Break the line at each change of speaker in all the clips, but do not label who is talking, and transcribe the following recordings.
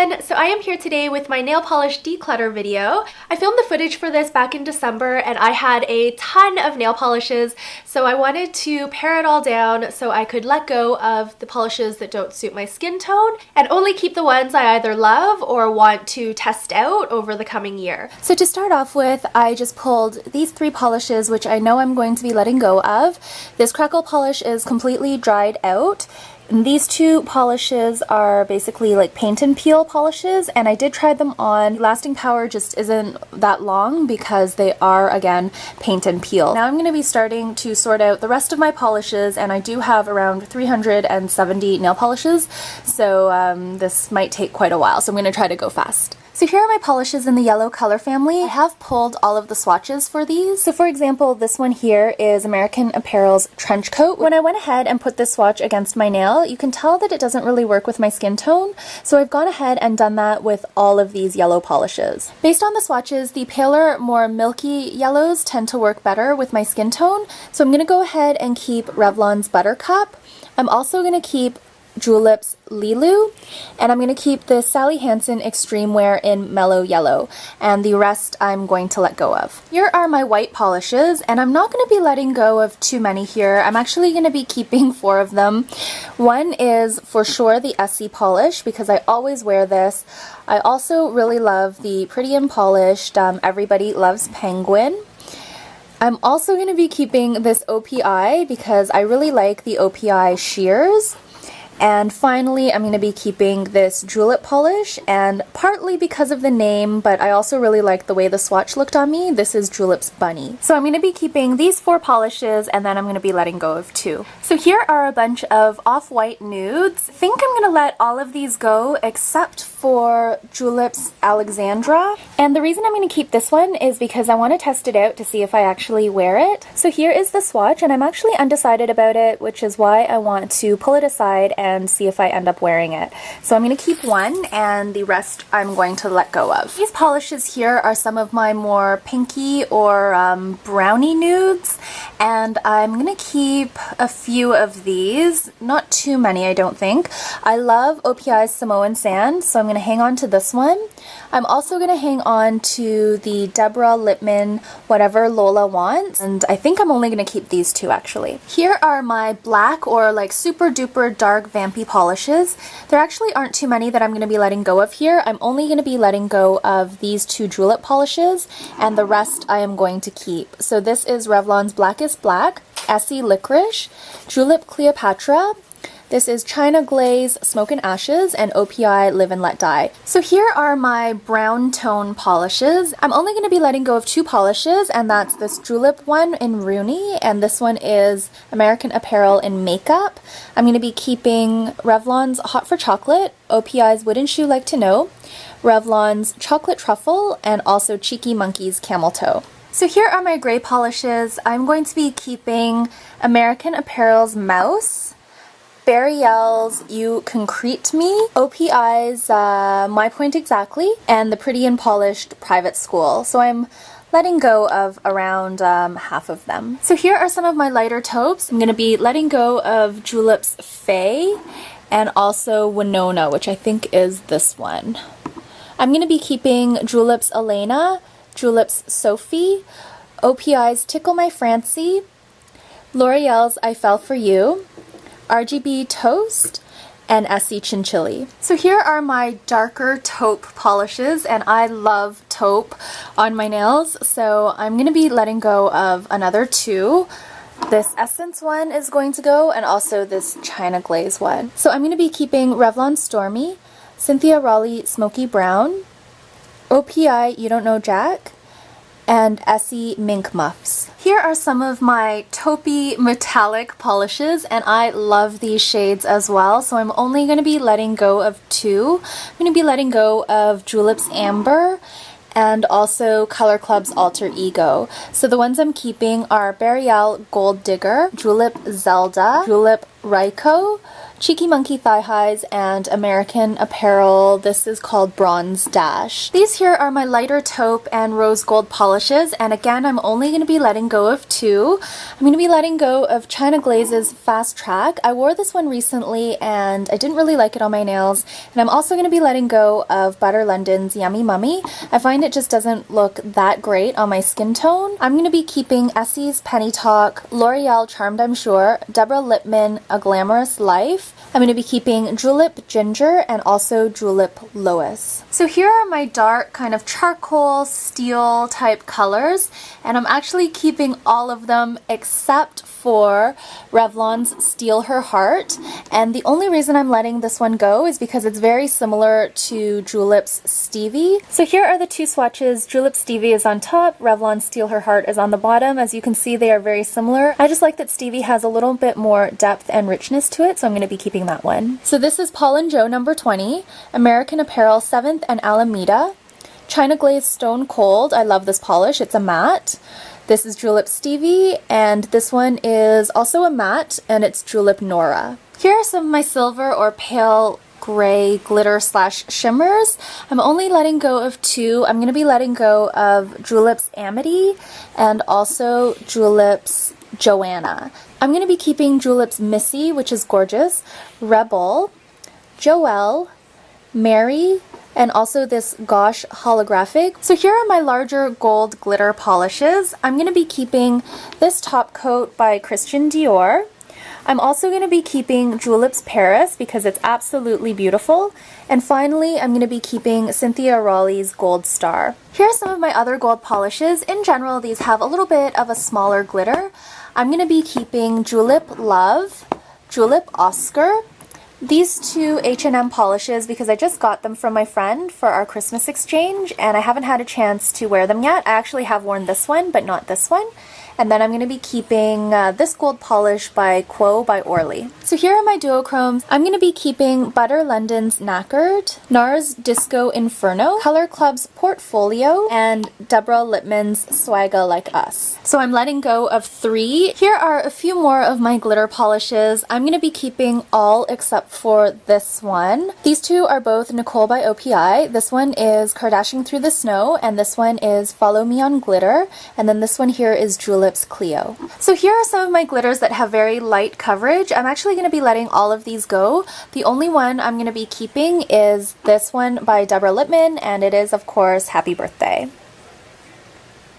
everyone! So I am here today with my nail polish declutter video. I filmed the footage for this back in December and I had a ton of nail polishes, so I wanted to pare it all down so I could let go of the polishes that don't suit my skin tone and only keep the ones I either love or want to test out over the coming year. So to start off with, I just pulled these 3 polishes which I know I'm going to be letting go of. This crackle polish is completely dried out. And these 2 polishes are basically like paint and peel polishes, and I did try them on. Lasting power just isn't that long because they are, again, paint and peel. Now I'm going to be starting to sort out the rest of my polishes, and I do have around 370 nail polishes, so this might take quite a while, so I'm going to try to go fast. So here are my polishes in the yellow color family. I have pulled all of the swatches for these. So for example, this one here is American Apparel's Trench Coat. When I went ahead and put this swatch against my nail, you can tell that it doesn't really work with my skin tone. So I've gone ahead and done that with all of these yellow polishes. Based on the swatches, the paler, more milky yellows tend to work better with my skin tone. So I'm going to go ahead and keep Revlon's Buttercup. I'm also going to keep Julep's Lilu, and I'm going to keep the Sally Hansen Extreme Wear in Mellow Yellow, and the rest I'm going to let go of. Here are my white polishes, and I'm not going to be letting go of too many here. I'm actually going to be keeping 4 of them. One is for sure the Essie polish because I always wear this. I also really love the Pretty and Polished Everybody Loves Penguin. I'm also going to be keeping this OPI because I really like the OPI shears. And finally, I'm going to be keeping this Julep polish, and partly because of the name, but I also really like the way the swatch looked on me. This is Julep's Bunny. So I'm going to be keeping these 4 polishes, and then I'm going to be letting go of 2. So here are a bunch of off-white nudes. I think I'm going to let all of these go except for Julep's Alexandra. And the reason I'm going to keep this one is because I want to test it out to see if I actually wear it. So here is the swatch, and I'm actually undecided about it, which is why I want to pull it aside and see if I end up wearing it. So I'm going to keep 1, and the rest I'm going to let go of. These polishes here are some of my more pinky or brownie nudes, and I'm going to keep a few of these. Not too many, I don't think. I love OPI's Samoan Sand, so I'm going to hang on to this one. I'm also going to hang on to the Deborah Lippmann Whatever Lola Wants, and I think I'm only going to keep these 2 actually. Here are my black or like super duper dark vampy polishes. There actually aren't too many that I'm going to be letting go of here. I'm only going to be letting go of these 2 Julep polishes, and the rest I am going to keep. So this is Revlon's Blackest Black, Essie Licorice, Julep Cleopatra. This is China Glaze Smoke and Ashes, and OPI Live and Let Die. So here are my brown tone polishes. I'm only going to be letting go of 2 polishes, and that's this Julep one in Rooney, and this one is American Apparel in Makeup. I'm going to be keeping Revlon's Hot for Chocolate, OPI's Wouldn't You Like to Know, Revlon's Chocolate Truffle, and also Cheeky Monkey's Camel Toe. So here are my gray polishes. I'm going to be keeping American Apparel's Mouse, Bariel's You Concrete Me, OPI's My Point Exactly, and the Pretty and Polished Private School. So I'm letting go of around half of them. So here are some of my lighter taupes. I'm going to be letting go of Julep's Faye and also Winona, which I think is this one. I'm going to be keeping Julep's Elena, Julep's Sophie, OPI's Tickle My Francie, L'Oreal's I Fell For You, RGB Toast, and Essie Chinchilli. So here are my darker taupe polishes, and I love taupe on my nails, so I'm going to be letting go of another 2. This Essence one is going to go, and also this China Glaze one. So I'm going to be keeping Revlon Stormy, Cynthia Raleigh Smoky Brown, OPI You Don't Know Jack, and Essie Mink Muffs. Here are some of my taupey metallic polishes, and I love these shades as well, so I'm only going to be letting go of 2. I'm going to be letting go of Julep's Amber and also Color Club's Alter Ego. So the ones I'm keeping are Bariel Gold Digger, Julep Zelda, Julep Ryko, Cheeky Monkey Thigh Highs, and American Apparel. This is called Bronze Dash. These here are my lighter taupe and rose gold polishes, and again, I'm only going to be letting go of two. I'm going to be letting go of China Glaze's Fast Track. I wore this one recently and I didn't really like it on my nails, and I'm also going to be letting go of Butter London's Yummy Mummy. I find it just doesn't look that great on my skin tone. I'm going to be keeping Essie's Penny Talk, L'Oreal Charmed I'm Sure, Deborah Lippmann A Glamorous Life. I'm going to be keeping Julep Ginger and also Julep Lois. So here are my dark kind of charcoal steel type colors, and I'm actually keeping all of them except for Revlon's Steal Her Heart, and the only reason I'm letting this one go is because it's very similar to Julep's Stevie. So here are the two swatches. Julep Stevie is on top, Revlon Steal Her Heart is on the bottom. As you can see, they are very similar. I just like that Stevie has a little bit more depth and richness to it, so I'm going to be keeping that one. So this is Paul & Joe number 20, American Apparel 7th and Alameda, China Glaze Stone Cold. I love this polish, it's a matte. This is Julep Stevie, and this one is also a matte, and it's Julep Nora. Here are some of my silver or pale gray glitter slash shimmers. I'm only letting go of two. I'm going to be letting go of Julep's Amity and also Julep's Joanna. I'm going to be keeping Julep's Missy, which is gorgeous, Rebel, Joelle, Mary, and also this Gosh holographic. So here are my larger gold glitter polishes. I'm going to be keeping this top coat by Christian Dior. I'm also going to be keeping Julep's Paris because it's absolutely beautiful. And finally, I'm going to be keeping Cynthia Rowley's Gold Star. Here are some of my other gold polishes. In general, these have a little bit of a smaller glitter. I'm going to be keeping Julep Love, Julep Oscar, these two H&M polishes because I just got them from my friend for our Christmas exchange and I haven't had a chance to wear them yet. I actually have worn this one, but not this one. And then I'm going to be keeping this gold polish by Quo by Orly. So here are my duochromes. I'm going to be keeping Butter London's Knackered, NARS Disco Inferno, Color Club's Portfolio, and Deborah Lippmann's Swagga Like Us. So I'm letting go of three. Here are a few more of my glitter polishes. I'm going to be keeping all except for this one. These two are both Nicole by OPI. This one is Kardashian Through the Snow, and this one is Follow Me on Glitter, and then this one here is Julep Cleo. So here are some of my glitters that have very light coverage. I'm actually going to be letting all of these go. The only one I'm going to be keeping is this one by Deborah Lippmann, and it is, of course, Happy Birthday.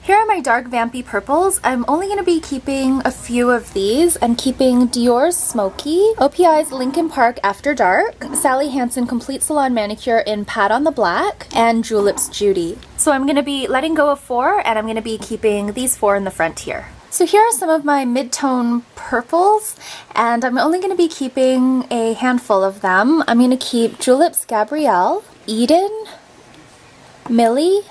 Here are my dark vampy purples. I'm only going to be keeping a few of these. I'm keeping Dior's Smoky, OPI's Linkin Park After Dark, Sally Hansen Complete Salon Manicure in Pat on the Black, and Julep's Judy. So I'm going to be letting go of four, and I'm going to be keeping these four in the front here. So here are some of my mid-tone purples, and I'm only going to be keeping a handful of them. I'm going to keep Julep's Gabrielle, Eden, Millie,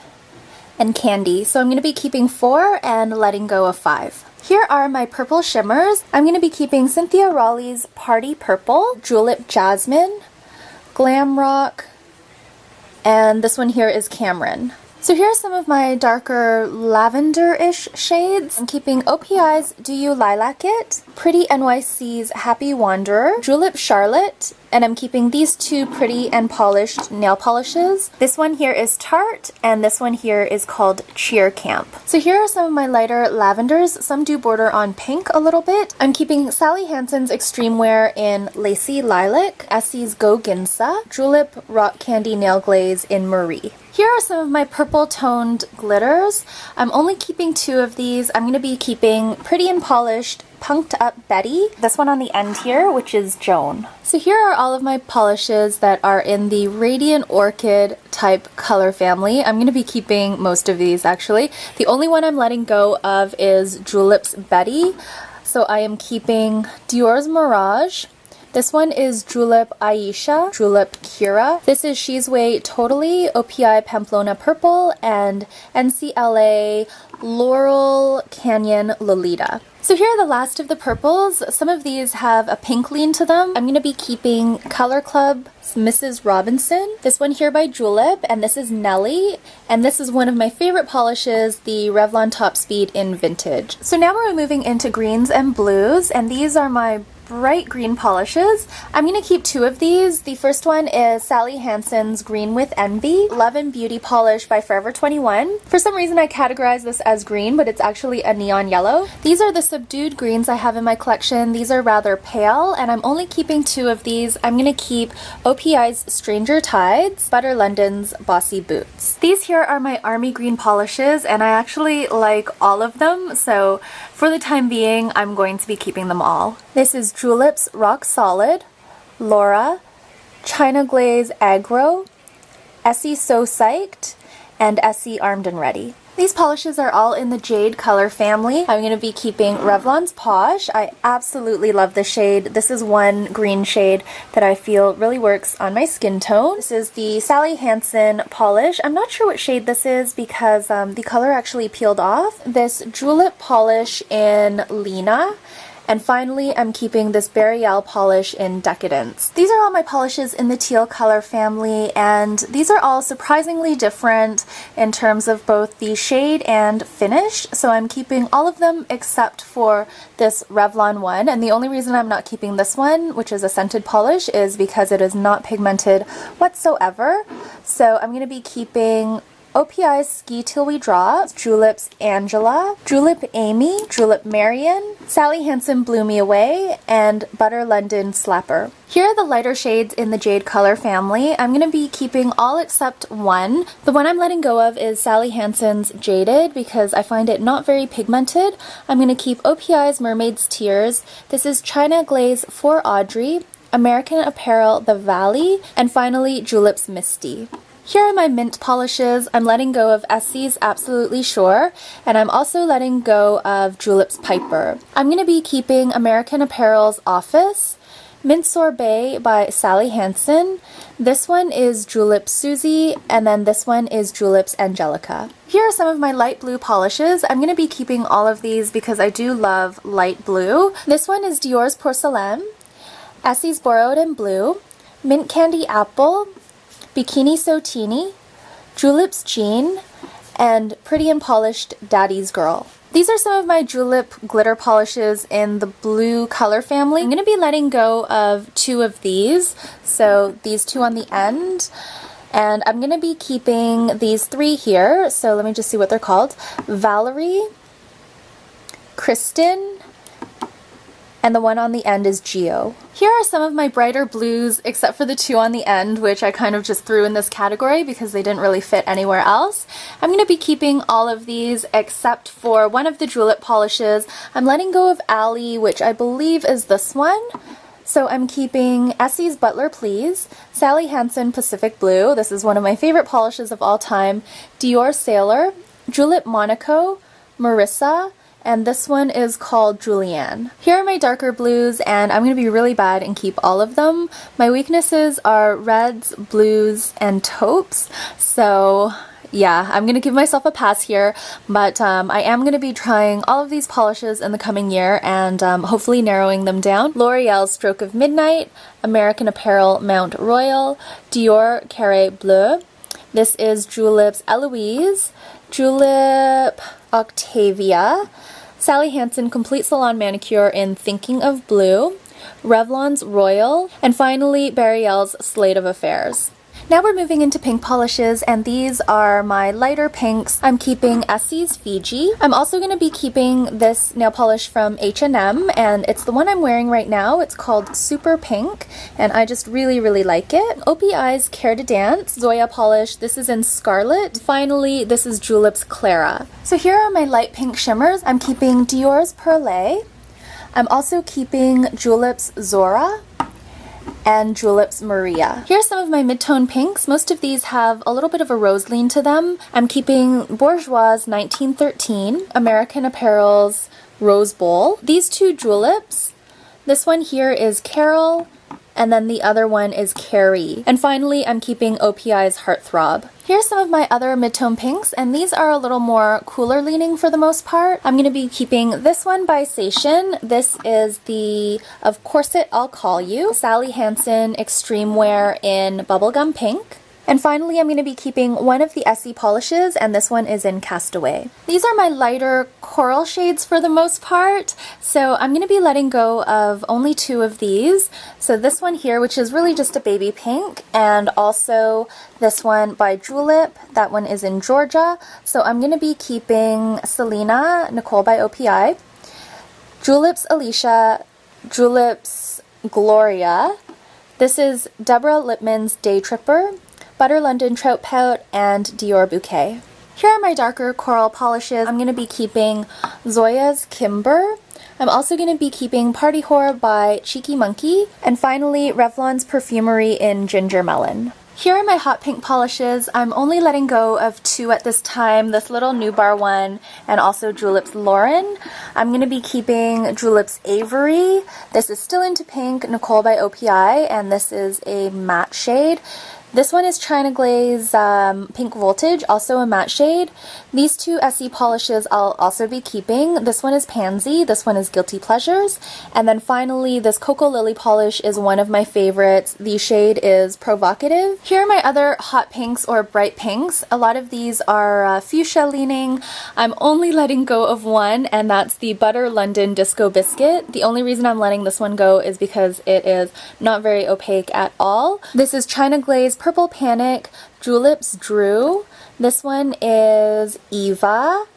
and Candy. So I'm going to be keeping four and letting go of five. Here are my purple shimmers. I'm going to be keeping Cynthia Rowley's Party Purple, Julep Jasmine, Glam Rock, and this one here is Cameron. So here are some of my darker lavender-ish shades. I'm keeping OPI's Do You Lilac It, Pretty NYC's Happy Wanderer, Julep Charlotte, and I'm keeping these two pretty and polished nail polishes. This one here is Tarte, and this one here is called Cheer Camp. So here are some of my lighter lavenders. Some do border on pink a little bit. I'm keeping Sally Hansen's Extreme Wear in Lacy Lilac, Essie's Go Ginsa, Julep Rock Candy Nail Glaze in Marie. Here are some of my purple toned glitters. I'm only keeping two of these. I'm going to be keeping Pretty and Polished Punked Up Betty, this one on the end here, which is Joan. So here are all of my polishes that are in the Radiant Orchid type color family. I'm going to be keeping most of these actually. The only one I'm letting go of is Julep's Betty. So I am keeping Dior's Mirage. This one is Julep Aisha, Julep Kira. This is She's Way Totally, OPI Pamplona Purple, and NCLA Laurel Canyon Lolita. So here are the last of the purples. Some of these have a pink lean to them. I'm going to be keeping Color Club's Mrs. Robinson. This one here by Julep, and this is Nelly. And this is one of my favorite polishes, the Revlon Top Speed in Vintage. So now we're moving into greens and blues, and these are my bright green polishes. I'm going to keep two of these. The first one is Sally Hansen's Green with Envy Love and Beauty Polish by Forever 21. For some reason I categorize this as green, but it's actually a neon yellow. These are the subdued greens I have in my collection. These are rather pale, and I'm only keeping two of these. I'm going to keep OPI's Stranger Tides, Butter London's Bossy Boots. These here are my army green polishes, and I actually like all of them, so for the time being, I'm going to be keeping them all. This is Julep's Rock Solid, Laura, China Glaze Aggro, Essie So Psyched, and Essie Armed and Ready. These polishes are all in the Jade color family. I'm going to be keeping Revlon's Posh. I absolutely love this shade. This is one green shade that I feel really works on my skin tone. This is the Sally Hansen polish. I'm not sure what shade this is because the color actually peeled off. This Julep polish in Lena. And finally, I'm keeping this Burial polish in Decadence. These are all my polishes in the teal color family, and these are all surprisingly different in terms of both the shade and finish. So I'm keeping all of them except for this Revlon one. And the only reason I'm not keeping this one, which is a scented polish, is because it is not pigmented whatsoever. So I'm going to be keeping OPI's Ski Till We Drop, Julep's Angela, Julep Amy, Julep Marion, Sally Hansen Blew Me Away, and Butter London Slapper. Here are the lighter shades in the Jade color family. I'm going to be keeping all except one. The one I'm letting go of is Sally Hansen's Jaded because I find it not very pigmented. I'm going to keep OPI's Mermaid's Tears. This is China Glaze for Audrey, American Apparel The Valley, and finally Julep's Misty. Here are my mint polishes. I'm letting go of Essie's Absolutely Sure, and I'm also letting go of Julep's Piper. I'm going to be keeping American Apparel's Office, Mint Sorbet by Sally Hansen. This one is Julep's Susie, and then this one is Julep's Angelica. Here are some of my light blue polishes. I'm going to be keeping all of these because I do love light blue. This one is Dior's Porcelain, Essie's Borrowed in Blue, Mint Candy Apple, Bikini So Teeny, Julep's Jean, and Pretty and Polished Daddy's Girl. These are some of my Julep glitter polishes in the blue color family. I'm going to be letting go of two of these, so these two on the end, and I'm going to be keeping these three here, so let me just see what they're called. Valerie, Kristen, and the one on the end is Geo. Here are some of my brighter blues, except for the two on the end, which I kind of just threw in this category because they didn't really fit anywhere else. I'm going to be keeping all of these except for one of the Julep polishes. I'm letting go of Alley, which I believe is this one. So I'm keeping Essie's Butler Please, Sally Hansen Pacific Blue, this is one of my favorite polishes of all time, Dior Sailor, Julep Monaco, Marissa, and this one is called Julianne. Here are my darker blues, and I'm going to be really bad and keep all of them. My weaknesses are reds, blues, and taupes, so yeah, I'm going to give myself a pass here, but I am going to be trying all of these polishes in the coming year and hopefully narrowing them down. L'Oreal's Stroke of Midnight, American Apparel Mount Royal, Dior Carré Bleu. This is Julep's Eloise, Julep Octavia, Sally Hansen Complete Salon Manicure in Thinking of Blue, Revlon's Royal, and finally Burial's Slate of Affairs. Now we're moving into pink polishes, and these are my lighter pinks. I'm keeping Essie's Fiji. I'm also going to be keeping this nail polish from H&M, and it's the one I'm wearing right now. It's called Super Pink, and I just really, really like it. OPI's Care to Dance, Zoya polish. This is in Scarlet. Finally, this is Julep's Clara. So here are my light pink shimmers. I'm keeping Dior's Perle. I'm also keeping Julep's Zora and Julep's Maria. Here's some of my mid-tone pinks. Most of these have a little bit of a rose lean to them. I'm keeping Bourjois' 1913, American Apparel's Rose Bowl. These two Juleps, this one here is Carol, and then the other one is Carrie. And finally, I'm keeping OPI's Heartthrob. Here's some of my other mid-tone pinks, and these are a little more cooler leaning for the most part. I'm going to be keeping this one by Station. This is the Of Course It I'll Call You, Sally Hansen Extreme Wear in Bubblegum Pink. And finally, I'm going to be keeping one of the Essie polishes, and this one is in Castaway. These are my lighter coral shades for the most part, so I'm going to be letting go of only 2 of these. So this one here, which is really just a baby pink, and also this one by Julep. That one is in Georgia. So I'm going to be keeping Selena, Nicole by OPI, Julep's Alicia, Julep's Gloria. This is Deborah Lippmann's Day Tripper, Butter London Trout Pout, and Dior Bouquet. Here are my darker coral polishes. I'm going to be keeping Zoya's Kimber. I'm also going to be keeping Party Whore by Cheeky Monkey. And finally, Revlon's Perfumery in Ginger Melon. Here are my hot pink polishes. I'm only letting go of 2 at this time, this little Nubar one and also Julep's Lauren. I'm going to be keeping Julep's Avery. This is still into pink, Nicole by OPI, and this is a matte shade. This one is China Glaze Pink Voltage, also a matte shade. These 2 Essie polishes I'll also be keeping. This one is Pansy, this one is Guilty Pleasures. And then finally, this Cocoa Lily polish is one of my favorites. The shade is Provocative. Here are my other hot pinks or bright pinks. A lot of these are fuchsia leaning. I'm only letting go of one, and that's the Butter London Disco Biscuit. The only reason I'm letting this one go is because it is not very opaque at all. This is China Glaze Purple Panic, Julep's Drew. This one is Eva.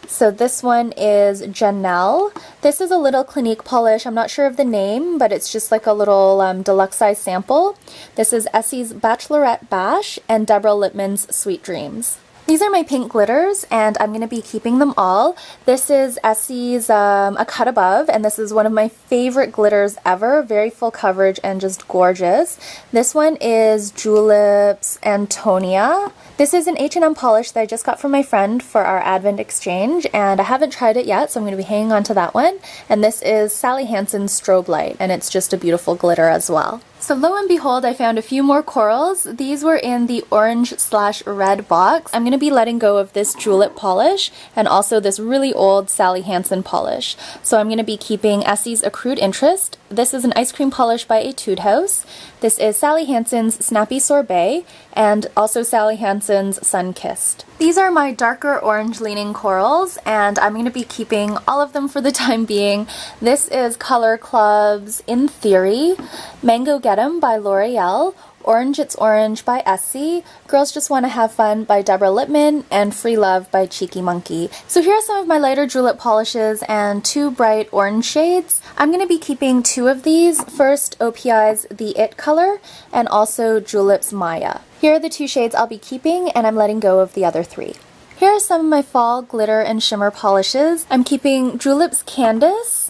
So this one is Janelle. This is a little Clinique polish. I'm not sure of the name, but it's just like a little deluxe size sample. This is Essie's Bachelorette Bash and Deborah Lippmann's Sweet Dreams. These are my pink glitters, and I'm going to be keeping them all. This is Essie's A Cut Above, and this is one of my favorite glitters ever. Very full coverage and just gorgeous. This one is Julep's Antonia. This is an H&M polish that I just got from my friend for our Advent exchange, and I haven't tried it yet, so I'm going to be hanging on to that one. And this is Sally Hansen's Strobe Light, and it's just a beautiful glitter as well. So lo and behold, I found a few more corals. These were in the orange/red box. I'm going to be letting go of this Julep polish and also this really old Sally Hansen polish. So I'm going to be keeping Essie's Accrued Interest. This is an ice cream polish by Etude House. This is Sally Hansen's Snappy Sorbet and also Sally Hansen's Sun Kissed. These are my darker orange leaning corals, and I'm going to be keeping all of them for the time being. This is Color Club's In Theory, Mango Get 'Em by L'Oreal, Orange It's Orange by Essie, Girls Just Want to Have Fun by Deborah Lippmann, and Free Love by Cheeky Monkey. So here are some of my lighter julep polishes and 2 bright orange shades. I'm going to be keeping 2 of these. First, OPI's The It color, and also Julep's Maya. Here are the 2 shades I'll be keeping, and I'm letting go of the other 3. Here are some of my fall glitter and shimmer polishes. I'm keeping Julep's Candace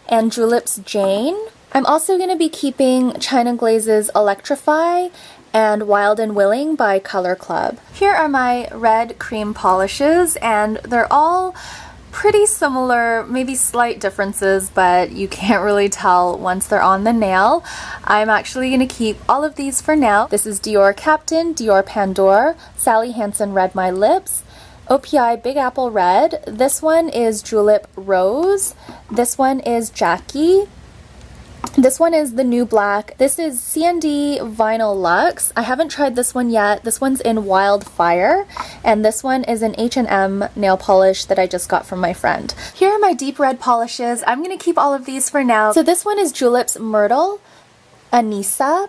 and Julep's Jane. I'm also going to be keeping China Glaze's Electrify and Wild and Willing by Color Club. Here are my red cream polishes, and they're all pretty similar, maybe slight differences, but you can't really tell once they're on the nail. I'm actually going to keep all of these for now. This is Dior Captain, Dior Pandore, Sally Hansen Red My Lips, OPI Big Apple Red. This one is Julep Rose. This one is Jackie. This one is the New Black. This is C&D Vinyl Luxe. I haven't tried this one yet. This one's in Wildfire, and this one is an H&M nail polish that I just got from my friend. Here are my deep red polishes. I'm going to keep all of these for now. So this one is Julep's Myrtle, Anissa.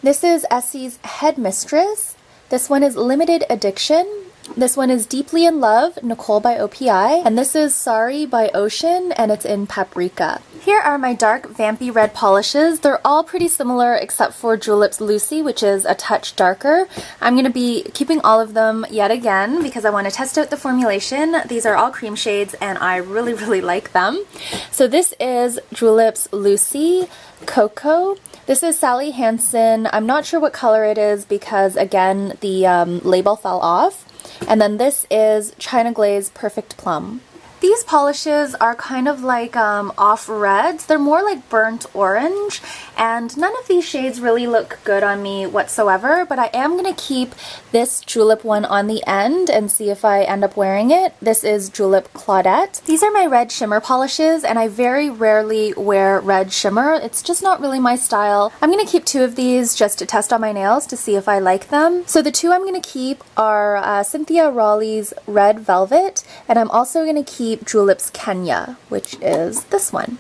This is Essie's Headmistress. This one is Limited Addiction. This one is Deeply in Love, Nicole by OPI, and this is Sorry by Ocean, and it's in Paprika. Here are my dark vampy red polishes. They're all pretty similar except for Julep's Lucy, which is a touch darker. I'm going to be keeping all of them yet again because I want to test out the formulation. These are all cream shades, and I really, really like them. So this is Julep's Lucy Cocoa. This is Sally Hansen. I'm not sure what color it is because, again, the label fell off. And then this is China Glaze Perfect Plum. These polishes are kind of like off reds. They're more like burnt orange, and none of these shades really look good on me whatsoever, but I am going to keep this Julep one on the end and see if I end up wearing it. This is Julep Claudette. These are my red shimmer polishes, and I very rarely wear red shimmer. It's just not really my style. I'm going to keep 2 of these just to test on my nails to see if I like them. So the 2 I'm going to keep are Cynthia Raleigh's Red Velvet, and I'm also going to keep Julep's Kenya, which is this one.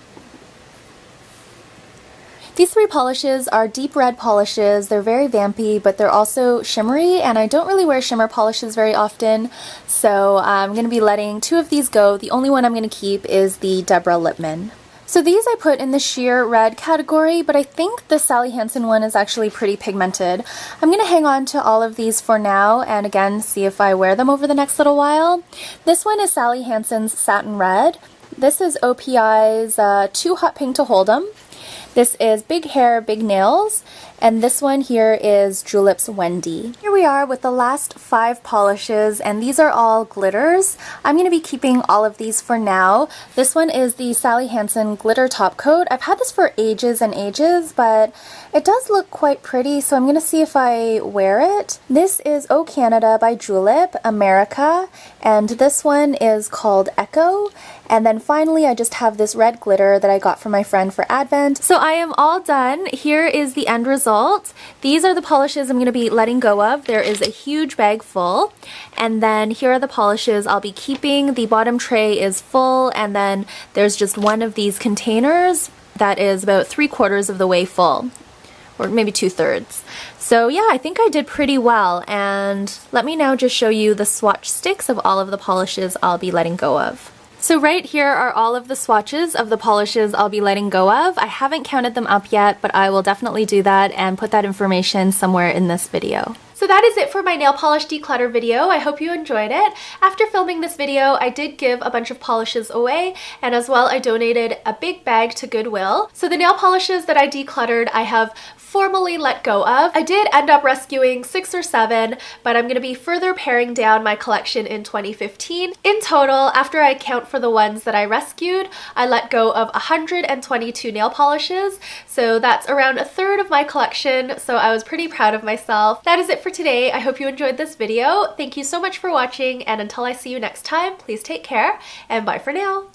These 3 polishes are deep red polishes. They're very vampy, but they're also shimmery, and I don't really wear shimmer polishes very often, so I'm going to be letting 2 of these go. The only one I'm going to keep is the Deborah Lippmann. So these I put in the sheer red category, but I think the Sally Hansen one is actually pretty pigmented. I'm going to hang on to all of these for now and again see if I wear them over the next little while. This one is Sally Hansen's Satin Red. This is OPI's Too Hot Pink to Hold 'Em. This is Big Hair, Big Nails, and this one here is Julep's Wendy. Here we are with the last 5 polishes, and these are all glitters. I'm going to be keeping all of these for now. This one is the Sally Hansen Glitter Top Coat. I've had this for ages and ages, but it does look quite pretty, so I'm going to see if I wear it. This is Oh Canada by Julep, America, and this one is called Echo. And then finally, I just have this red glitter that I got from my friend for Advent. So I am all done. Here is the end result. These are the polishes I'm going to be letting go of. There is a huge bag full. And then here are the polishes I'll be keeping. The bottom tray is full, and then there's just one of these containers that is about 3/4 of the way full, or maybe 2/3. So yeah, I think I did pretty well, and let me now just show you the swatch sticks of all of the polishes I'll be letting go of. So right here are all of the swatches of the polishes I'll be letting go of. I haven't counted them up yet, but I will definitely do that and put that information somewhere in this video. So that is it for my nail polish declutter video. I hope you enjoyed it. After filming this video, I did give a bunch of polishes away, and as well I donated a big bag to Goodwill. So the nail polishes that I decluttered, I have formally let go of. I did end up rescuing 6 or 7, but I'm going to be further paring down my collection in 2015. In total, after I count for the ones that I rescued, I let go of 122 nail polishes, so that's around 1/3 of my collection, so I was pretty proud of myself. That is it for today. I hope you enjoyed this video. Thank you so much for watching, and until I see you next time, please take care, and bye for now.